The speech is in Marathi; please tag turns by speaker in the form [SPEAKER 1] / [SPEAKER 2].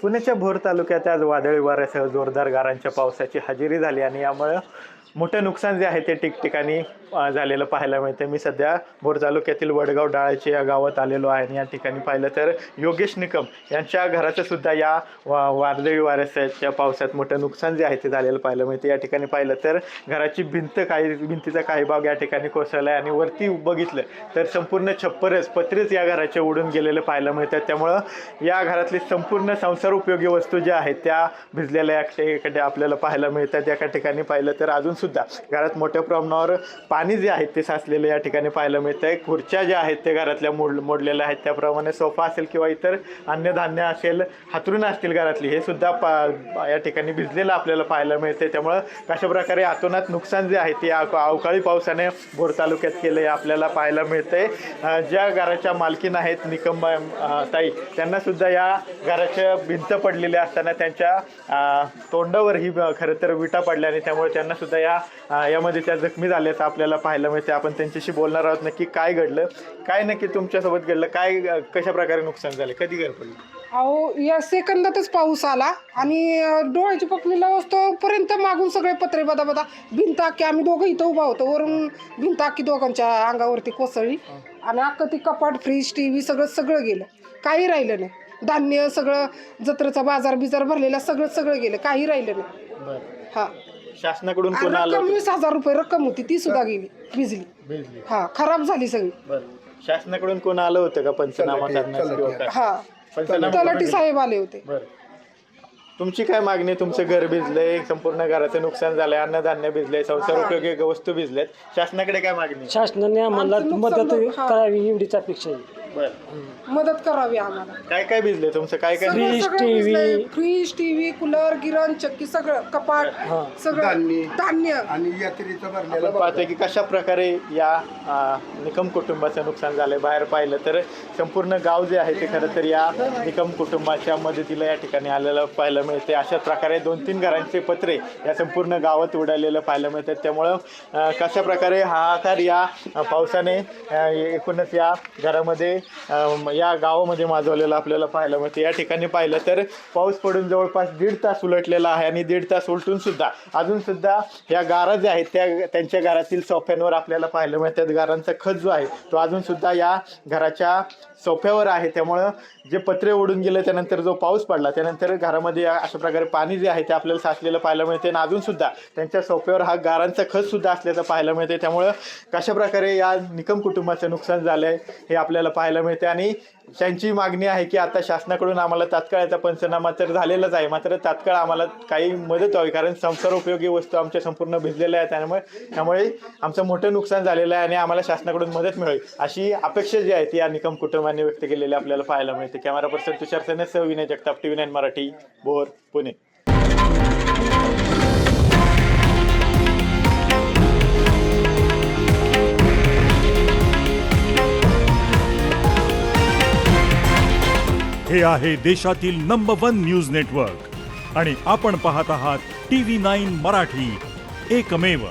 [SPEAKER 1] पुण्याच्या भोर तालुक्यात आज वादळी वाऱ्यासह जोरदार गारांच्या पावसाची हजेरी झाली आणि यामुळे मोठं नुकसान जे आहे ते ठिकठिकाणी झालेलं पाहायला मिळतं। मी सध्या भोर तालुक्यातील वडगाव डाळाचे या गावात आलेलो आहे आणि या ठिकाणी पाहिलं तर योगेश निकम यांच्या घराचं सुद्धा या वादळी वाऱ्याच्या पावसात मोठं नुकसान जे आहे ते झालेलं पाहायला मिळतं। या ठिकाणी पाहिलं तर घराची भिंतीचा काही भाग या ठिकाणी कोसळला आहे आणि वरती बघितलं तर संपूर्ण छप्परच पत्रेच या घराचे उडून गेलेले पाहायला मिळतात। त्यामुळं या घरातली संपूर्ण संसार उपयोगी वस्तू ज्या आहेत त्या भिजलेल्या या आपल्याला पाहायला मिळतात। एका ठिकाणी पाहिलं तर अजून सुद्धा घरात मोठ्या प्रमाणावर पाणी जे आहे ते साचलेलं या ठिकाणी पाहायला मिळतंय। खुर्च्या ज्या आहेत ते घरातल्या मोडलेल्या आहेत, त्याप्रमाणे सोफा असेल किंवा इतर अन्य धान्य असेल, हातरून असतील घरातली, हे सुद्धा या ठिकाणी भिजलेलं आपल्याला पाहायला मिळते। त्यामुळं कशा प्रकारे अतोनात नुकसान जे आहे ते अवकाळी पावसाने भोर तालुक्यात केलं आपल्याला पाहायला मिळतंय। ज्या घराच्या मालकीन आहेत निकम ताई, त्यांना सुद्धा या घराच्या भिंत पडलेल्या असताना त्यांच्या तोंडावर ही खरं तर विटा पडल्या आणि त्यामुळे त्यांना सुद्धा यामध्ये त्या जखमी झाल्याचं आपल्याला पाहायला मिळते। आपण त्यांच्याशी बोलणार आहोत, नक्की काय घडलं, काय नक्की तुमच्यासोबत घडलं, काय कशा प्रकारे नुकसान झाले, कधी घर पडलं?
[SPEAKER 2] अहो या सेकंदातच पाऊस आला आणि डोळ्याची पकलीला तोपर्यंत मागून सगळे पत्रे बदा भिंत अख्खी, आम्ही दोघं इथं उभा होतो, वरून भिंत अख्खी दोघांच्या अंगावरती कोसळली आणि अख्खं ती कपाट, फ्रीज, टीव्ही सगळं गेलं, काही राहिलं नाही। धान्य सगळं, जत्रेचा बाजार बिजार भरलेला सगळं गेलं, काही राहिलं नाही। हा,
[SPEAKER 1] शासनाकडून कोण आलं?
[SPEAKER 2] रक्कम 20,000 रुपये रक्कम होती, ती सुद्धा गेली, भिजली, हा, खराब झाली सगळी।
[SPEAKER 1] शासनाकडून कोण आलं होतं का पंचनामा करण्यास?
[SPEAKER 2] हा, तलाठी साहेब आले होते।
[SPEAKER 1] तुमची काय मागणी? तुमचं घर भिजलंय, संपूर्ण घराचं नुकसान झालंय, अन्नधान्य भिजलंय, संसार उपयोगी वस्तू भिजल्यात, शासनाकडे काय मागणी?
[SPEAKER 3] शासनाने आम्हाला मदत करावी एवढीच अपेक्षा आहे।
[SPEAKER 2] मदत करावी आम्हाला।
[SPEAKER 1] काय काय भिजले तुमचं? काय काय?
[SPEAKER 2] फ्रीज, टीव्ही, कूलर, गिरण, चक्की, सगळं, कपाट, सगळं धान्य
[SPEAKER 4] आणि यात्रेचं भरलेलं।
[SPEAKER 1] आपण पाहतोय की कशा प्रकारे या निकम कुटुंबाचं नुकसान झालंय। बाहेर पाहिलं तर संपूर्ण गाव जे आहे ते खरं तर या निकम कुटुंबाच्या मदतीला या ठिकाणी आलेलं पाहायला मिळते। अशा प्रकारे 2-3 घरांचे पत्रे या संपूर्ण गावात उडालेलं पाहायला मिळतात। त्यामुळं कशा प्रकारे हाहाकार या पावसाने एकूणच या घरामध्ये या गावामध्ये माजवलेलं आपल्याला पाहायला मिळते। या ठिकाणी पाहिलं तर पाऊस पडून जवळपास 1.5 तास उलटलेला आहे आणि 1.5 तास उलटून सुद्धा अजून सुद्धा या गारा ज्या आहेत त्यांच्या घरातील सोफ्यांवर आपल्याला पाहायला मिळतात। गारांचा खच जो आहे तो अजून सुद्धा या घराच्या सोफ्यावर आहे। त्यामुळं जे पत्रे उडून गेले, त्यानंतर जो पाऊस पडला, त्यानंतर घरामध्ये अशा प्रकारे पाणी जे आहे ते आपल्याला साचलेलं पाहायला मिळते आणि अजून सुद्धा त्यांच्या सोफ्यावर हा गारांचा खच सुद्धा असल्याचं पाहायला मिळते। त्यामुळं कशा प्रकारे या निकम कुटुंबाचं नुकसान झालं आहे हे आपल्याला पाहायला मिळते आणि त्यांची मागणी आहे की आता शासनाकडून आम्हाला तात्काळ याचा पंचनामा तर झालेलाच आहे, मात्र तात्काळ आम्हाला काही मदत व्हावी, कारण संसार उपयोगी वस्तू आमच्या संपूर्ण भिजलेल्या आहेत। त्यामुळे आमचं मोठं नुकसान झालेलं आहे आणि आम्हाला शासनाकडून मदत मिळेल अशी अपेक्षा जी आहे ती या निकम कुटुंबाने व्यक्त केलेली आपल्याला पाहायला मिळते। कॅमेरा पर्सन तुषार सनेसह विनय जगताप, TV9 मराठी, भोर, पुणे।
[SPEAKER 5] हे आहे देशातील नंबर 1 न्यूज नेटवर्क आणि आपण पाहत आहात TV9 मराठी, एकमेव।